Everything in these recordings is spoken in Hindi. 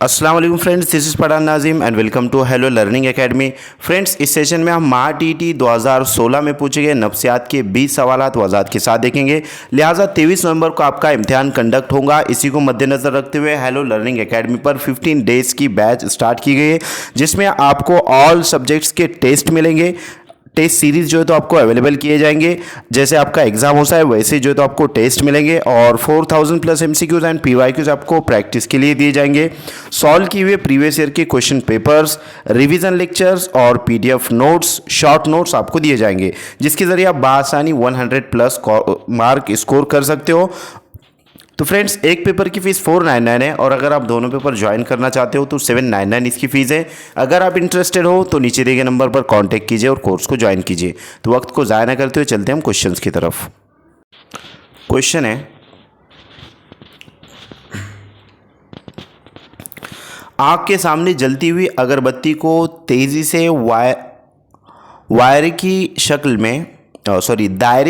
अस्सलाम वालेकुम friends, this is Pathan Nazim and welcome to hello learning academy. Friends, इस सेशन में हम MATET 2016 में पूछे गए नफ्सियात के 20 सवालात वजाहत के साथ देखेंगे। लिहाजा 23 नवंबर को आपका इम्तिहान कंडक्ट होगा। इसी को मद्देनज़र रखते हुए हेलो लर्निंग एकेडमी पर 15 डेज़ की बैच स्टार्ट की गई है, जिसमें आपको ऑल सब्जेक्ट्स के टेस्ट मिलेंगे। टेस्ट सीरीज़ जो है तो आपको अवेलेबल किए जाएंगे। जैसे आपका एग्जाम होता है वैसे जो है तो आपको टेस्ट मिलेंगे और 4000 प्लस MCQs एंड PYQs आपको प्रैक्टिस के लिए दिए जाएंगे। सॉल्व किए हुए प्रीवियस ईयर के क्वेश्चन पेपर्स, रिवीजन लेक्चर्स और PDF नोट्स, शॉर्ट नोट्स आपको दिए जाएंगे, जिसके ज़रिए आप बआसानी 100 प्लस मार्क स्कोर कर सकते हो। तो फ्रेंड्स, एक पेपर की फ़ीस 499 है और अगर आप दोनों पेपर ज्वाइन करना चाहते हो तो 799 इसकी फ़ीस है। अगर आप इंटरेस्टेड हो तो नीचे दिए गए नंबर पर कांटेक्ट कीजिए और कोर्स को ज्वाइन कीजिए। तो वक्त को ज़ाया न करते हुए चलते हैं हम क्वेश्चंस की तरफ। क्वेश्चन है, आँख के सामने जलती हुई अगरबत्ती को तेज़ी से दायरे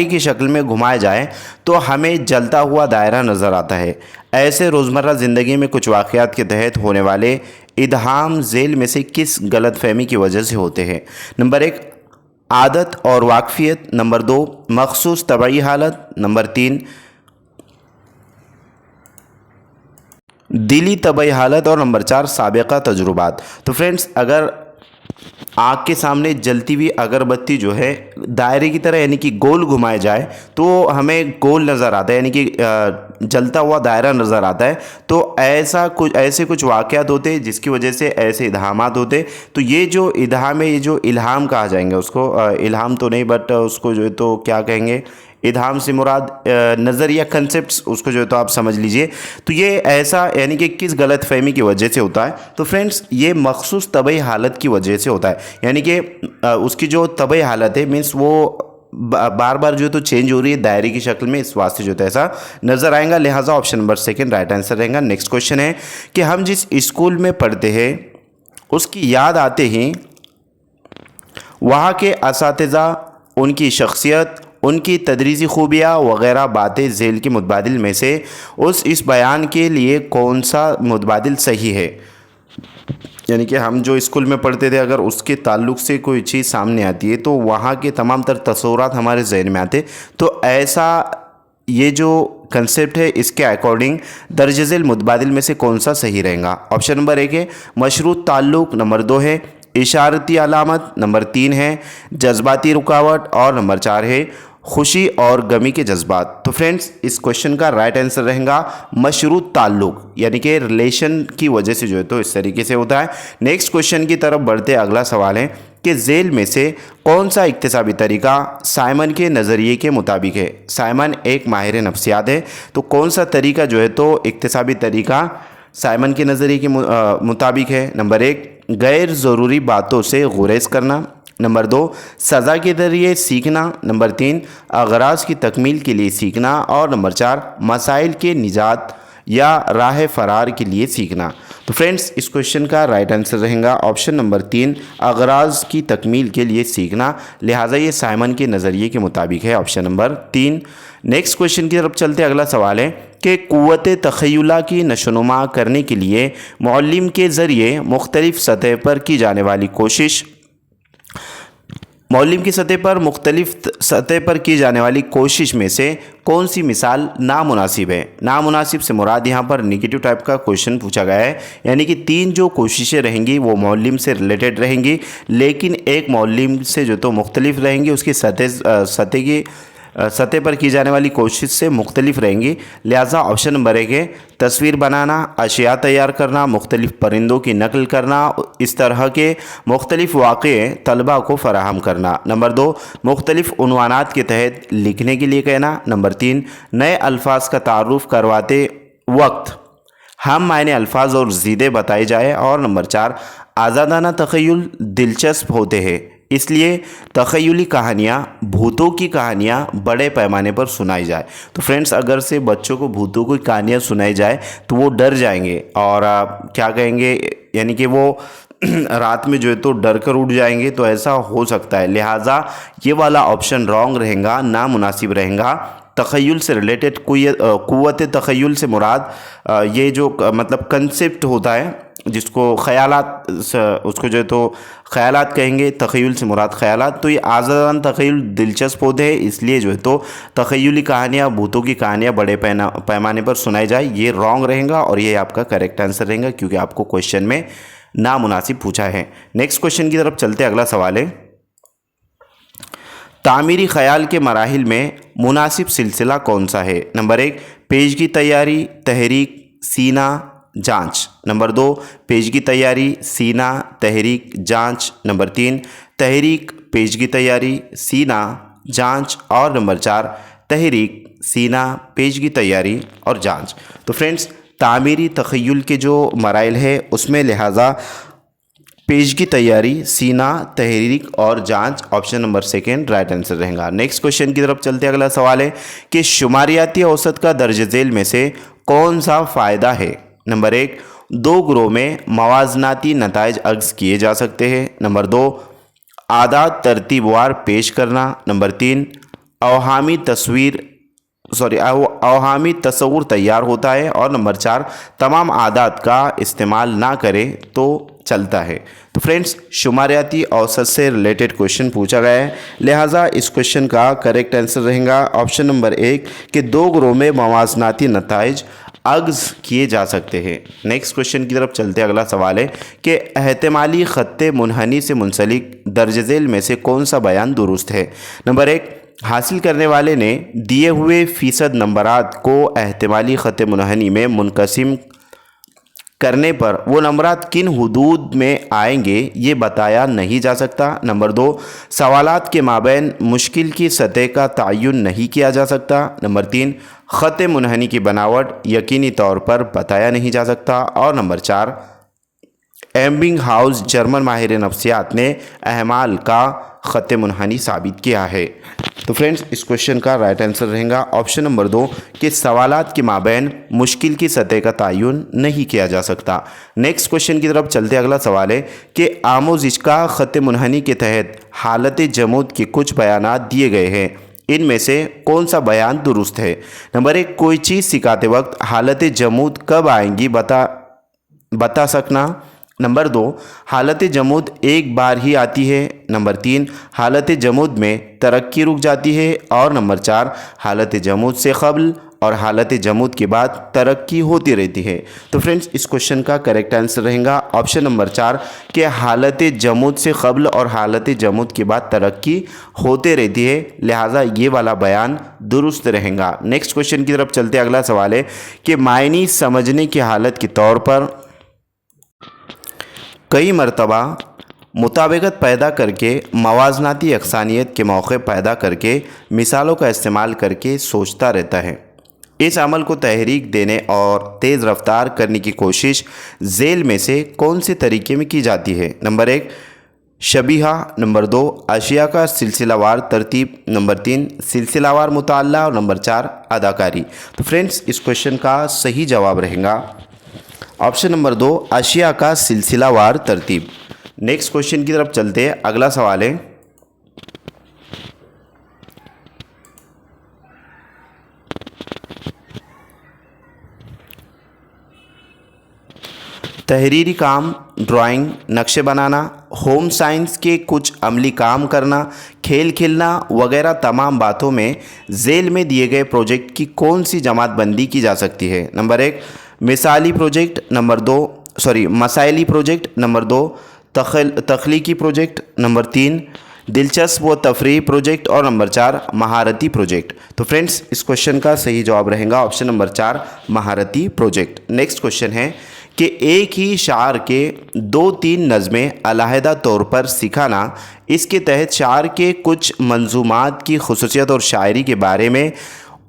की शक्ल में घुमाया जाए तो हमें जलता हुआ दायरा नज़र आता है। ऐसे रोज़मर्रा ज़िंदगी में कुछ वाक़यात के तहत होने वाले इदहाम झेल में से किस गलतफहमी की वजह से होते हैं? नंबर 1, आदत और वाकफियत। नंबर 2, मखसूस तबई हालत। नंबर 3, दिली तबई हालत। और नंबर 4, साबिक़ा तजुर्बात। तो फ्रेंड्स, अगर आँख के सामने जलती हुई अगरबत्ती जो है दायरे की तरह यानी कि गोल घुमाया जाए तो हमें गोल नज़र आता है, यानी कि जलता हुआ दायरा नज़र आता है। तो ऐसे कुछ वाक़यात होते हैं जिसकी वजह से ऐसे इल्हामात होते। तो ये जो इल्हाम है, ये जो इल्हाम कहा जाएंगे उसको, इल्हाम तो नहीं बट उसको जो है तो क्या कहेंगे, इल्हाम से मुराद नज़रिया कंसेप्ट्स, उसको जो है तो आप समझ लीजिए। तो ये ऐसा यानी कि किस गलत फहमी की वजह से होता है? तो फ्रेंड्स, ये मखसूस तबई हालत की वजह से होता है, यानी कि उसकी जो तबई हालत है मीन्स वो बार बार जो है तो चेंज हो रही है दायरे की शक्ल में, इस वास्ते जो है ऐसा नज़र आएगा। लिहाजा ऑप्शन नंबर 2 राइट आंसर रहेगा। नेक्स्ट क्वेश्चन है कि हम जिस स्कूल में पढ़ते हैं उसकी याद आते ही वहाँ के असातिज़ा, उनकी शख्सियत, उनकी तदरीसी खूबियाँ वगैरह बातें झेल के मुतबादिल में से इस बयान के लिए कौन सा मुतबादिल सही है? यानी कि हम जो स्कूल में पढ़ते थे अगर उसके ताल्लुक़ से कोई चीज़ सामने आती है तो वहाँ के तमाम तर तस्वुरात हमारे जहन में आते। तो ऐसा ये जो कंसेप्ट है इसके अकॉर्डिंग दर्ज झेल मुतबादिल में से कौन सा सही रहेगा? ऑप्शन नंबर 1 है मशरूत ताल्लुक़। नंबर 2 है इशारती अलामत। नंबर 3 है जज्बाती रुकावट। और नंबर 4 है खुशी और गमी के जज्बात। तो फ्रेंड्स, इस क्वेश्चन का राइट आंसर रहेगा मशरूत ताल्लुक़, यानी कि रिलेशन की वजह से जो है तो इस तरीके से होता है। नेक्स्ट क्वेश्चन की तरफ बढ़ते अगला सवाल है कि झेल में से कौन सा इक्तिसाबी तरीका साइमन के नज़रिए के मुताबिक है? साइमन एक माहिर नफ्सियात है, तो कौन सा तरीका जो है तो इक्तिसाबी तरीका साइमन के नज़रिए के मुताबिक है? नंबर 1, गैर ज़रूरी बातों से गुरेज करना। नंबर 2, सज़ा के ज़रिए सीखना। नंबर 3, अगराज की तकमील के लिए सीखना। और नंबर 4, मसाइल के निजात या राह फरार के लिए सीखना। तो फ्रेंड्स, इस क्वेश्चन का राइट आंसर रहेगा ऑप्शन नंबर 3, अगराज की तकमील के लिए सीखना। लिहाजा ये साइमन के नज़रिए के मुताबिक है, ऑप्शन नंबर 3। नेक्स्ट क्वेश्चन की तरफ चलते अगला सवाल है कि क़ुव्वत तख़य्युला की नशोनुमा करने के लिए मुअल्लिम के ज़रिए मुख्तलिफ़ सतह पर की जाने वाली कोशिश, मुअल्लिम की सतह पर की जाने वाली कोशिश में से कौन सी मिसाल नामुनासिब है? नामुनासिब से मुराद यहाँ पर निगेटिव टाइप का क्वेश्चन पूछा गया है, यानी कि 3 जो कोशिशें रहेंगी वो मुअल्लिम से रिलेटेड रहेंगी, लेकिन एक मुअल्लिम से जो तो मुख्तलिफ रहेंगी, उसकी सतह पर की जाने वाली कोशिश से मुख्तलिफ रहेंगी। लिहाजा ऑप्शन नंबर 1 है तस्वीर बनाना, अशिया तैयार करना, मुख्तलिफ परिंदों की नकल करना, इस तरह के मुख्तलिफ वाक़े तलबा को फ़राहम करना। नंबर 2, मुख्तलिफ उन्वानात के तहत लिखने के लिए कहना। नंबर 3, नए अल्फाज का तारुफ़ करवाते वक्त हम मायने अल्फाज और ज़ीदे बताए जाए। और नंबर 4, आज़ादाना तख़य्युल दिलचस्प होते हैं, इसलिए तख़य्युली कहानियाँ, भूतों की कहानियाँ बड़े पैमाने पर सुनाई जाए। तो फ्रेंड्स, अगर से बच्चों को भूतों की कहानियाँ सुनाई जाए तो वो डर जाएंगे और क्या कहेंगे, यानी कि वो रात में जो है तो डर कर उठ जाएंगे, तो ऐसा हो सकता है। लिहाजा ये वाला ऑप्शन रॉन्ग रहेगा, नामुनासिब रहेगा। तख़य्युल से रिलेटेड क़ुव्वत तख़य्युल से मुराद ये जो मतलब कंसेप्ट होता है जिसको ख़यालात उसको जो है तो ख़यालात कहेंगे, तख़य्युल से मुराद ख़यालात। तो ये आज़ादान तख़य्युल दिलचस्प होते हैं, इसलिए जो है तो तख़य्युली कहानियाँ, भूतों की कहानियाँ बड़े पैमाने पर सुनाई जाए, ये रॉन्ग रहेगा और ये आपका करेक्ट आंसर रहेगा, क्योंकि आपको क्वेश्चन में नामुनासिब पूछा है। नेक्स्ट क्वेश्चन की तरफ चलते, अगला सवाल है, तामीरी ख़याल के मराहिल में मुनासिब सिलसिला कौन सा है? नंबर 1 पेज की तैयारी, तहरीक, सीना, जांच। नंबर 2 पेज की तैयारी, सीना, तहरीक, जांच। नंबर 3 तहरीक, पेज की तैयारी, सीना, जांच। और नंबर 4 तहरीक, सीना, पेज की तैयारी और जांच। तो फ्रेंड्स, तामीरी तख़य्युल के जो मराइल है उसमें लिहाजा पेज की तैयारी, सीना, तहरीक और जांच, ऑप्शन नंबर 2 राइट आंसर रहेगा। नेक्स्ट क्वेश्चन की तरफ चलते, अगला सवाल है कि शुमारियाती औसत का दर्ज झेल में से कौन सा फ़ायदा है? नंबर 1 2 ग्रोह में मवाजनाती नताइज अक्स किए जा सकते हैं। नंबर 2 आदात तरतीबवार पेश करना। नंबर 3 अवहामी तस्वुर तैयार होता है। और नंबर 4 तमाम आदात का इस्तेमाल ना करें तो चलता है। तो फ्रेंड्स, शुमारियाती औसत से रिलेटेड क्वेश्चन पूछा गया है, लिहाजा इस क्वेश्चन का करेक्ट आंसर रहेगा ऑप्शन नंबर 1 कि 2 ग्रोह में मवाजनाती नताइज अग्ज़ किए जा सकते हैं। नेक्स्ट क्वेश्चन की तरफ चलते, अगला सवाल है कि एहतिमाली ख़त्ते मुनहनी से मुंसलिक दर्ज झेल में से कौन सा बयान दुरुस्त है? नंबर 1 हासिल करने वाले ने दिए हुए फ़ीसद नंबरात को एहतिमाली ख़त्ते मुनहनी में मुनक़सिम करने पर वो नंबरात किन हुदूद में आएंगे ये बताया नहीं जा सकता। नंबर 2 सवालात के माबैन मुश्किल की सतह का तयन नहीं किया जा सकता। नंबर 3 ख़त मुनहनी की बनावट यकीनी तौर पर बताया नहीं जा सकता। और नंबर 4 एबिंगहाउस जर्मन माहिर नफ्सियात ने अहमाल का ख़त मुनहनी साबित किया है। तो फ्रेंड्स, इस क्वेश्चन का राइट आंसर रहेगा ऑप्शन नंबर 2 कि सवालात के माबैन मुश्किल की सतह का तयन नहीं किया जा सकता। नेक्स्ट क्वेश्चन की तरफ चलते, अगला सवाल है कि आमोजिश का ख़त मुनहनी के तहत हालत जमूद के कुछ बयानात दिए गए हैं, इनमें से कौन सा बयान दुरुस्त है? नंबर 1 कोई चीज़ सिखाते वक्त हालत जमूद कब आएंगी बता सकना। नंबर 2 हालत जमूद एक बार ही आती है। नंबर 3 हालत जमूद में तरक्की रुक जाती है। और नंबर 4 हालत जमूद से क़ब्ल और हालत जमूद के बाद तरक्की होती रहती है। तो फ्रेंड्स, इस क्वेश्चन का करेक्ट आंसर रहेगा ऑप्शन नंबर 4 कि हालत जमूद से क़ब्ल और हालत जमूद के बाद तरक्की होते रहती है, लिहाजा ये वाला बयान दुरुस्त रहेगा। नेक्स्ट क्वेश्चन की तरफ चलते, अगला सवाल है कि मायनी समझने की हालत के तौर पर कई मरतबा मुताबिकत पैदा करके मवाजनाती यकसानियत के मौक़े पैदा करके मिसालों का इस्तेमाल करके सोचता रहता है। इस अमल को तहरीक देने और तेज़ रफ्तार करने की कोशिश झेल में से कौन से तरीके में की जाती है? नंबर 1 शबीहा। नंबर 2 अशिया का सिलसिलावार तरतीब। नंबर 3 सिलसिलावार मुताल्ला। और नंबर 4 अदाकारी। तो फ्रेंड्स, इस क्वेश्चन का सही जवाब रहेगा ऑप्शन नंबर 2 अशिया का सिलसिलावार तरतीब। नेक्स्ट क्वेश्चन की तरफ चलते हैं, अगला सवाल है तहरीरी काम, ड्राइंग, नक्शे बनाना, होम साइंस के कुछ अमली काम करना, खेल खेलना वगैरह तमाम बातों में झेल में दिए गए प्रोजेक्ट की कौन सी जमात बंदी की जा सकती है? नंबर 1 मिसाली प्रोजेक्ट। नंबर 2 मसाइली प्रोजेक्ट। नंबर 2 तख्लीकी प्रोजेक्ट। नंबर 3 दिलचस्प व तफरीही प्रोजेक्ट। और नंबर 4 महारती प्रोजेक्ट। तो फ्रेंड्स, इस क्वेश्चन का सही जवाब रहेगा ऑप्शन नंबर 4 महारती प्रोजेक्ट। नेक्स्ट क्वेश्चन है कि एक ही शार के 2-3 नज़में अलहदा तौर पर सिखाना, इसके तहत शार के कुछ मंजूमात की खुसूसियत और शायरी के बारे में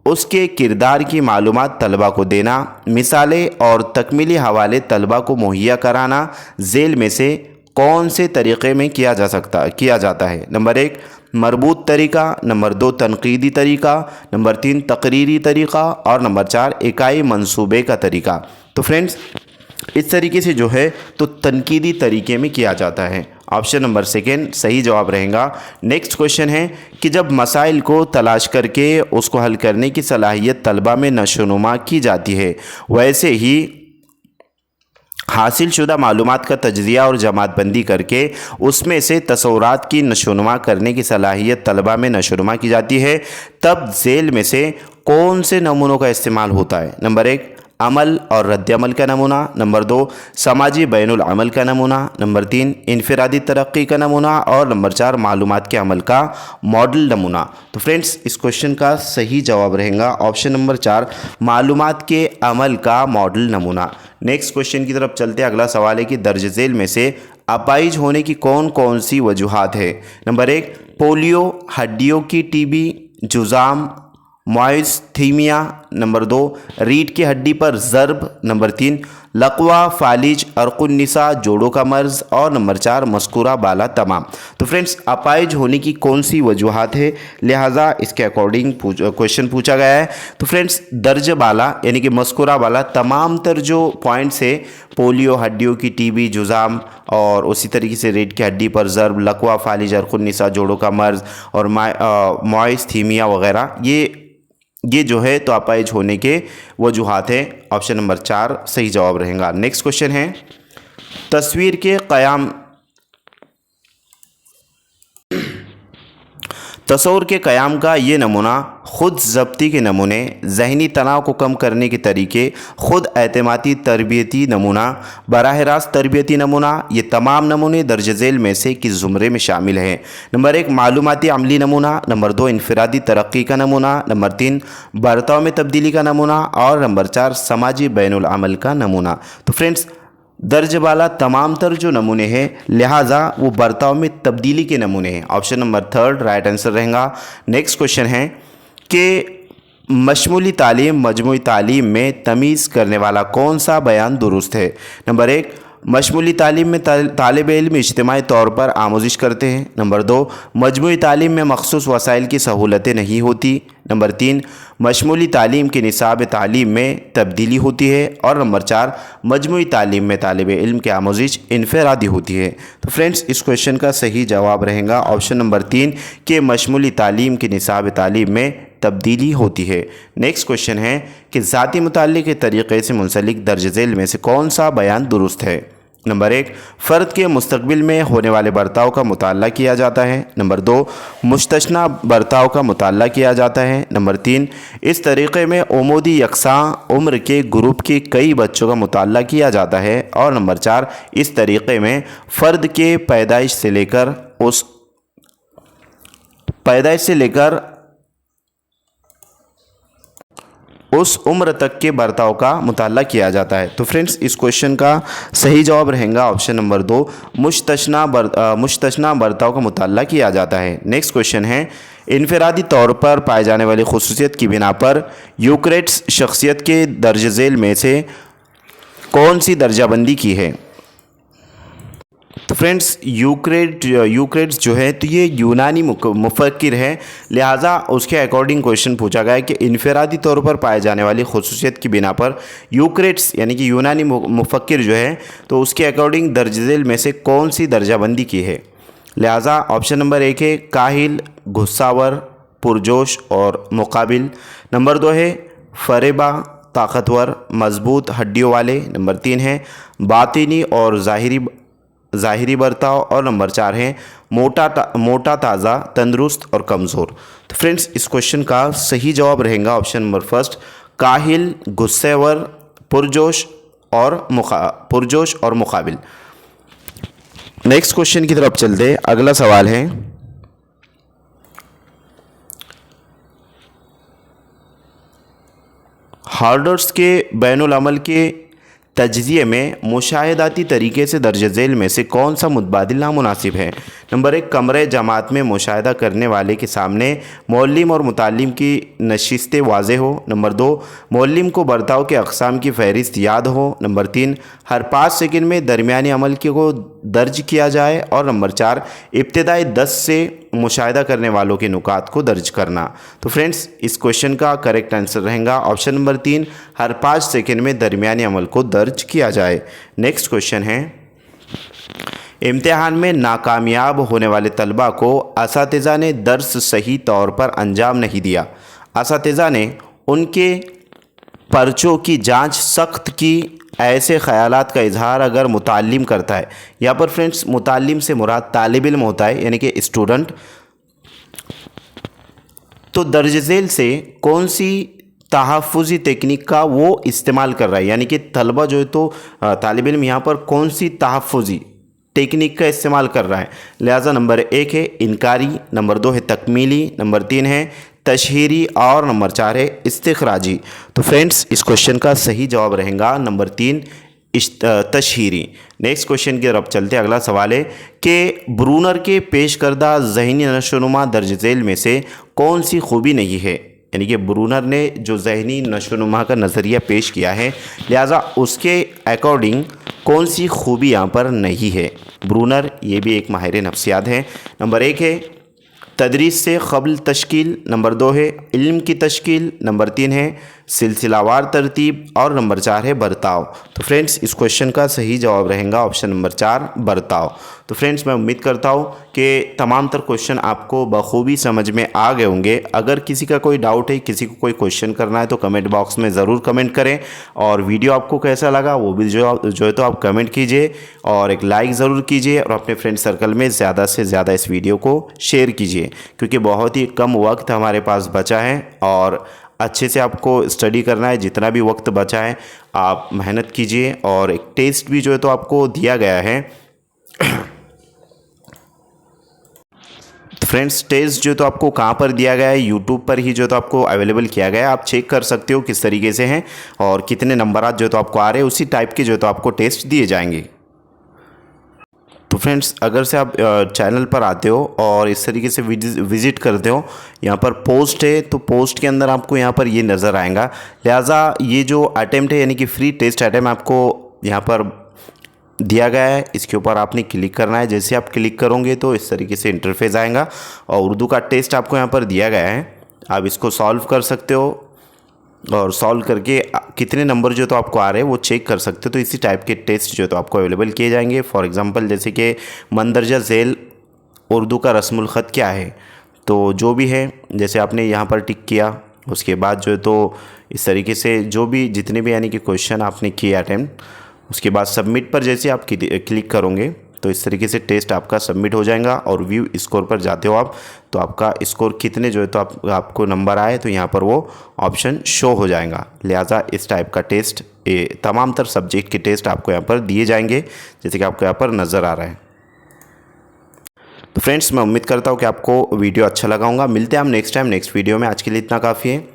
उसके किरदार की मालूमात तलबा को देना, मिसालें और तकमीली हवाले तलबा को मुहैया कराना झेल में से कौन से तरीक़े में किया जाता है? नंबर 1 मरबूत तरीक़ा। नंबर 2 तनकीदी तरीक़ा। नंबर 3 तकरीरी तरीक़ा। और नंबर 4 इकाई मंसूबे का तरीक़ा। तो फ्रेंड्स, इस तरीके से जो है तो तनकीदी तरीके में किया जाता है। ऑप्शन नंबर 2 सही जवाब रहेगा। नेक्स्ट क्वेश्चन है कि जब मसाइल को तलाश करके उसको हल करने की सलाहियत तलबा में नशोनुमा की जाती है, वैसे ही हासिल शुदा मालूमात का तज्ज़िया और जमातबंदी करके उसमें से तसव्वुरात की नशोनुमा करने की सलाहियत तलबा में नशोनुमा की जाती है, तब झेल में से कौन से नमूनों का इस्तेमाल होता है? नंबर 1 अमल और रद्द-ए-अमल का नमूना, नंबर 2 समाजी बैनुल अमल का नमूना, नंबर 3 इनफरादी तरक्की का नमूना और नंबर 4 मालूमात के अमल का मॉडल नमूना। तो फ्रेंड्स इस क्वेश्चन का सही जवाब रहेगा ऑप्शन नंबर 4 मालूमात के अमल का मॉडल नमूना। नेक्स्ट क्वेश्चन की तरफ चलते हैं। अगला सवाल है कि दर्ज झेल में से अपाहिज होने की कौन कौन सी वजूहात है? नंबर 1 पोलियो, हड्डियों की टीबी, जुज़ाम, माइस्थीमिया, नंबर 2 रीढ़ की हड्डी पर ज़र्ब, नंबर 3 लकवा, फालिज, अर्कुन्निसा, जोड़ों का मर्ज और नंबर 4 मस्कुरा बाला तमाम। तो फ्रेंड्स अपाहिज होने की कौन सी वजूहात है, लिहाजा इसके अकॉर्डिंग क्वेश्चन पूछा गया है। तो फ्रेंड्स दर्ज बाला यानी कि मस्कुरा बाला तमाम तर जो पॉइंट्स है पोलियो, हड्डियों की टीबी, जुज़ाम और उसी तरीके से रीढ़ की हड्डी पर ज़र्ब, लकवा, फालिज, अर्कुन्निसा, जोड़ों का मर्ज और माइस्थीमिया वगैरह ये जो है तो अपाहिज होने के वजूहात है। ऑप्शन नंबर 4 सही जवाब रहेगा। नेक्स्ट क्वेश्चन है तस्वीर के क़याम तस्वुर के क़याम का ये नमूना, ख़ुद ज़ब्ती के नमूने, ज़हनी तनाव को कम करने के तरीके, ख़ुद एतमादी तरबियती नमूना, बराह रास्त तरबियती नमूना, ये तमाम नमूने दर्ज झेल में से किस ज़ुमरे में शामिल हैं? नंबर 1 मालूमाती अमली नमूना, नंबर 2 इनफरादी तरक्की का नमूना, नंबर 3 बर्ताव में तब्दीली का नमूना और नंबर 4 समाजी बैनुल अमल का नमूना। तो फ्रेंड्स दर्ज वाला तमाम तर जो नमूने हैं लिहाजा वो बर्ताव में तब्दीली के नमूने हैं। ऑप्शन नंबर 3 राइट आंसर रहेगा। नेक्स्ट क्वेश्चन है कि मशमूली तालीम मजमूई तालीम में तमीज़ करने वाला कौन सा बयान दुरुस्त है? नंबर 1 मशमूली तालीम में तालिब इल्म इज्तिमाई तौर पर आमोजिश करते हैं, नंबर 2 मजमूई तालीम में मखसूस वसाइल की सहूलतें नहीं होती, नंबर 3 मशमूली तालीम के निसाब तालीम में तब्दीली होती है और नंबर 4 मजमूई तालीम में तालिब इल्म की आमोजिश इनफरादी होती है। तो फ्रेंड्स इस क्वेश्चन का सही जवाब रहेगा ऑप्शन नंबर 3 कि मशमूली तालीम के निसाब तालीम में तब्दीली होती है। नेक्स्ट क्वेश्चन है कि ज़ाती मुताल्लिक़ के तरीक़े से मुंसलिक दर्ज झेल में से कौन सा बयान दुरुस्त है? नंबर 1 फ़र्द के मुस्तक़बिल में होने वाले बर्ताव का मुताला किया जाता है, नंबर 2 मुस्तस्ना बर्ताव का मुताला किया जाता है, नंबर 3 इस तरीक़े में उमूदी यकसां उम्र के ग्रुप के कई बच्चों का मुताला किया जाता है और नंबर 4 इस तरीक़े में फ़र्द के पैदाइश से लेकर उस उम्र तक के बर्ताव का मुताला किया जाता है। तो फ्रेंड्स इस क्वेश्चन का सही जवाब रहेगा ऑप्शन नंबर 2 मुस्तस्ना बर्ताव का मुताला किया जाता है। नेक्स्ट क्वेश्चन है इनफरादी तौर पर पाए जाने वाली खुसूसियत की बिना पर यूक्रेट्स शख्सियत के दर्ज झेल में से कौन सी दर्जाबंदी की है? तो फ्रेंड्स यूक्रेट्स जो है तो ये यूनानी मुफक्किर है, लिहाजा उसके अकॉर्डिंग क्वेश्चन पूछा गया है कि इनफरादी तौर पर पाए जाने वाली खुसूसियत की बिना पर यूक्रेट्स यानी कि यूनानी मुफक्किर जो है तो उसके अकॉर्डिंग दर्ज झेल में से कौन सी दर्जाबंदी की है? लिहाजा ऑप्शन नंबर 1 है काहिल, गुस्सावर, पुरजोश और मुकाबिल, नंबर 2 है फरेबा, ताकतवर, मजबूत हड्डियों वाले, नंबर 3 है बातिनी और ज़ाहिरी बर्ताव और नंबर 4 है मोटा ताज़ा, तंदुरुस्त और कमज़ोर। तो फ्रेंड्स इस क्वेश्चन का सही जवाब रहेगा ऑप्शन नंबर 1 काहिल, गुस्सेवर, पुरजोश और मुकाबिल। नेक्स्ट क्वेश्चन की तरफ चलते अगला सवाल है हार्डर्स के बैनुल अमल के तज्ज़िये में मुशाहिदाती तरीके से दर्ज झेल में से कौन सा मुतबादिल नामुनासिब है? नंबर 1 कमरे जमात में मुशाहिदा करने वाले के सामने मौल्लिम और मुतालिम की नशिस्तें वाज़ेह हो, नंबर 2 मौल्लिम को बर्ताव के अक़साम की फ़हरिस्त याद हो, नंबर 3 हर 5 सेकंड में दरमियानी अमल को दर्ज किया जाए और नंबर 4 इब्तिदाई 10 से मुशाहिदा करने वालों के नुकात को दर्ज करना। तो फ्रेंड्स इस क्वेश्चन का करेक्ट आंसर रहेगा ऑप्शन नंबर 3 हर 5 सेकंड में दरमियानी अमल को दर्ज किया जाए। नेक्स्ट क्वेश्चन है इम्तिहान में नाकामयाब होने वाले तलबा को असातिज़ा ने दर्स सही तौर पर अंजाम नहीं दिया, असातिज़ा ने उनके पर्चों की जांच सख्त की ऐसे ख़यालात का इजहार अगर मुतालिम करता है। यहाँ पर फ्रेंड्स मुतालिम से मुराद तालिब इल्म होता है, यानी कि स्टूडेंट। तो दर्ज झेल से कौन सी तहफ़्फ़ुज़ी टेक्निक का वो इस्तेमाल कर रहा है, यानी कि तलबा जो है तो तालिब इल्म यहाँ पर कौन सी तहफ़्फ़ुज़ी टेक्निक का इस्तेमाल कर रहा है। लिहाजा नंबर 1 है इनकारी, नंबर 2 है तकमीली, नंबर 3 है तशहीरी और नंबर 4 है इस्तिखराजी। तो फ्रेंड्स इस क्वेश्चन का सही जवाब रहेगा नंबर 3 तशहीरी। नेक्स्ट क्वेश्चन की तरफ चलते हैं। अगला सवाल है कि ब्रूनर के पेश करदा ज़हनी नशोनुमा दर्ज झेल में से कौन सी खूबी नहीं है, यानी कि ब्रूनर ने जो ज़हनी नशोनुमा का नज़रिया पेश किया है, लिहाजा उसके अकॉर्डिंग कौन सी खूबी यहाँ पर नहीं है। ब्रूनर ये भी एक माहिर नफ्सियात है। नंबर 1 है तदरीस से क़ब्ल तश्कील, नंबर 2 है इल्म की तश्कील, नंबर 3 है सिलसिलावार तरतीब और नंबर 4 है बर्ताव। तो फ्रेंड्स इस क्वेश्चन का सही जवाब रहेगा ऑप्शन नंबर 4 बर्ताव। तो फ्रेंड्स मैं उम्मीद करता हूँ कि तमाम तर क्वेश्चन आपको बखूबी समझ में आ गए होंगे। अगर किसी का कोई डाउट है, किसी को कोई क्वेश्चन करना है तो कमेंट बॉक्स में ज़रूर कमेंट करें। और वीडियो आपको कैसा लगा वो भी जो है तो आप कमेंट कीजिए और एक लाइक ज़रूर कीजिए और अपने फ्रेंड सर्कल में ज़्यादा से ज़्यादा इस वीडियो को शेयर कीजिए, क्योंकि बहुत ही कम वक्त हमारे पास बचा है और अच्छे से आपको स्टडी करना है। जितना भी वक्त बचा है आप मेहनत कीजिए और एक टेस्ट भी जो है तो आपको दिया गया है। तो फ्रेंड्स टेस्ट जो तो आपको कहाँ पर दिया गया है, यूट्यूब पर ही जो तो आपको अवेलेबल किया गया है। आप चेक कर सकते हो किस तरीके से हैं और कितने नंबरात जो तो आपको आ रहे हैं, उसी टाइप के जो तो आपको टेस्ट दिए जाएंगे। तो फ्रेंड्स अगर से आप चैनल पर आते हो और इस तरीके से विज़िट करते हो, यहाँ पर पोस्ट है तो पोस्ट के अंदर आपको यहाँ पर ये नज़र आएगा। लिहाजा ये जो अटेम्प्ट है यानी कि फ्री टेस्ट अटेम्प्ट आपको यहाँ पर दिया गया है, इसके ऊपर आपने क्लिक करना है। जैसे आप क्लिक करोगे तो इस तरीके से इंटरफेस आएगा और उर्दू का टेस्ट आपको यहाँ पर दिया गया है। आप इसको सॉल्व कर सकते हो और सॉल्व करके कितने नंबर जो तो आपको आ रहे हैं वो चेक कर सकते हो। तो इसी टाइप के टेस्ट जो तो आपको अवेलेबल किए जाएंगे। फॉर एग्जांपल जैसे कि मंदरजा झेल उर्दू का रस्मुल ख़त क्या है, तो जो भी है जैसे आपने यहाँ पर टिक किया, उसके बाद जो है तो इस तरीके से जो भी जितने भी यानी कि क्वेश्चन आपने किए अटेम्प्ट, उसके बाद सबमिट पर जैसे आप क्लिक करोगे तो इस तरीके से टेस्ट आपका सबमिट हो जाएगा। और व्यू स्कोर पर जाते हो आप तो आपका स्कोर कितने जो है तो आपको नंबर आए तो यहाँ पर वो ऑप्शन शो हो जाएगा। लिहाजा इस टाइप का टेस्ट तमाम तर सब्जेक्ट के टेस्ट आपको यहाँ पर दिए जाएंगे, जैसे कि आपको यहाँ पर नज़र आ रहा है। तो फ्रेंड्स मैं उम्मीद करता हूँ कि आपको वीडियो अच्छा लगा होगा। मिलते हैं हम नेक्स्ट टाइम नेक्स्ट वीडियो में। आज के लिए इतना काफ़ी है।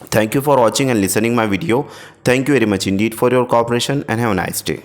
Thank you for watching and listening my video. Thank you very much indeed for your cooperation and have a nice day.